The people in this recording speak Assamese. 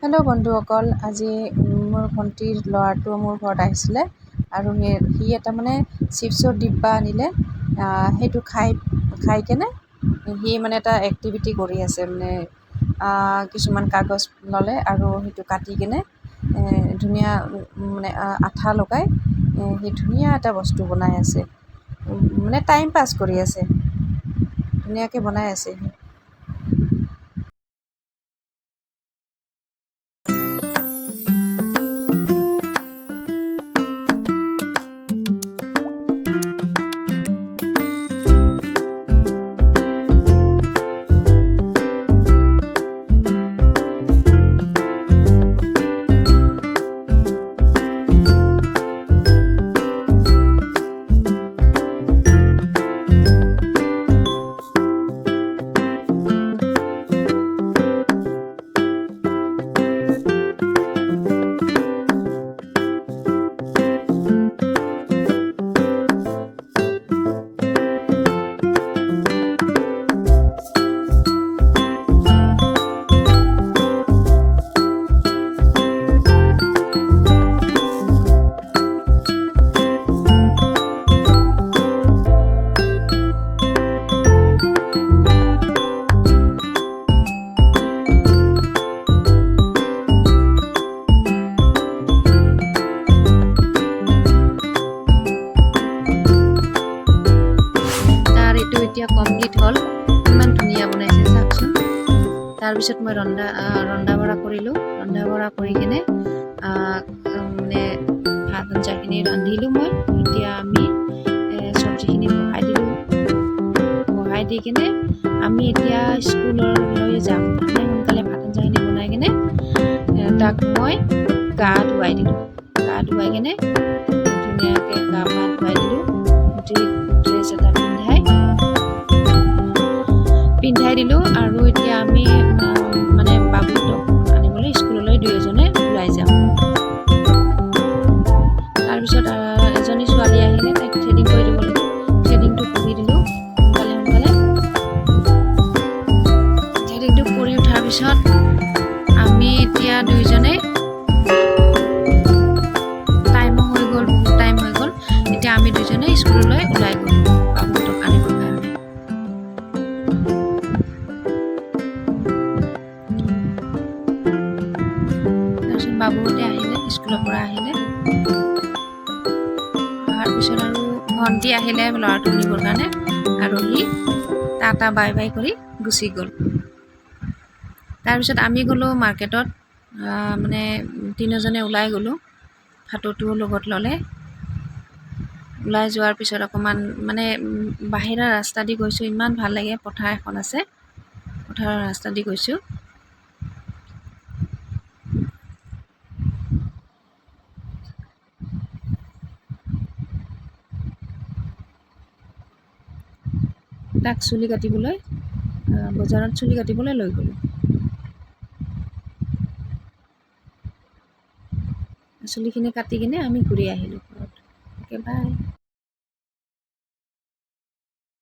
হেল্ল' বন্ধুসকল, আজি মোৰ ভণ্টিৰ ল'ৰাটো মোৰ ঘৰত আহিছিলে আৰু সি এটা মানে চিপছৰ ডিব্বা আনিলে। সেইটো খাই কেনে সি মানে এটা এক্টিভিটি কৰি আছে, মানে কিছুমান কাগজ ল'লে আৰু সেইটো কাটি কেনে ধুনীয়া মানে আঠা লগাই সি ধুনীয়া এটা বস্তু বনাই আছে, মানে টাইম পাছ কৰি আছে, ধুনীয়াকৈ বনাই আছে সি। এতিয়া কমপ্লিট হ'ল, ইমান ধুনীয়া বনাইছে চাওকচোন। তাৰপিছত মই ৰন্ধা বঢ়া কৰিলোঁ। ৰন্ধা বঢ়া কৰি কিনে মানে ভাত আঞ্জাখিনি ৰান্ধিলোঁ মই। এতিয়া আমি চব্জিখিনি বহাই দিলোঁ। বহাই দি কিনে আমি এতিয়া স্কুললৈ যাম। মানে সোনকালে ভাত আঞ্জাখিনি বনাই কিনে তাক মই গা ধুৱাই দিলোঁ। গা ধুৱাই কিনে ধুনীয়াকৈ গা পা ধুৱাই দিলোঁ। ড্ৰেছ এটা পিন্ধাই দিলোঁ আৰু এতিয়া আমি মানে বাবুহঁতক আনিবলৈ স্কুললৈ দুয়োজনে ওলাই যাম। তাৰপিছত এজনী ছোৱালী আহিলে, তাইক থ্ৰেডিং কৰি দিব লাগে। থ্ৰেডিংটো কৰি দিলোঁ সোনকালে। থ্ৰেডিংটো কৰি উঠাৰ পিছত আমি এতিয়া দুয়োজনে বহুত টাইম হৈ গ'ল। এতিয়া আমি দুয়োজনে স্কুললৈ ওলাই গ'লোঁ বাবুহঁতক আনিবৰ কাৰণে। বাবুহঁতে আহিলে, স্কুলৰ পৰা আহিলে। অহাৰ পিছত আৰু ভণ্টি আহিলে ল'ৰাটো নিবৰ কাৰণে, আৰু সি টাটা বাই বাই কৰি গুচি গ'ল। তাৰপিছত আমি গ'লোঁ মাৰ্কেটত, মানে তিনিওজনে ওলাই গ'লোঁ। ভাতৌটোও লগত ল'লে। ওলাই যোৱাৰ পিছত অকণমান মানে বাহিৰা ৰাস্তা দি গৈছোঁ, ইমান ভাল লাগে। পথাৰ এখন আছে, পথাৰৰ ৰাস্তা দি গৈছোঁ। তাক চুলি কাটিবলৈ বজাৰত চুলি কাটিবলৈ লৈ গ'লোঁ। চুলিখিনি কাটি কিনে আমি ঘূৰি আহিলোঁ ঘৰত। অ'কে, বাই।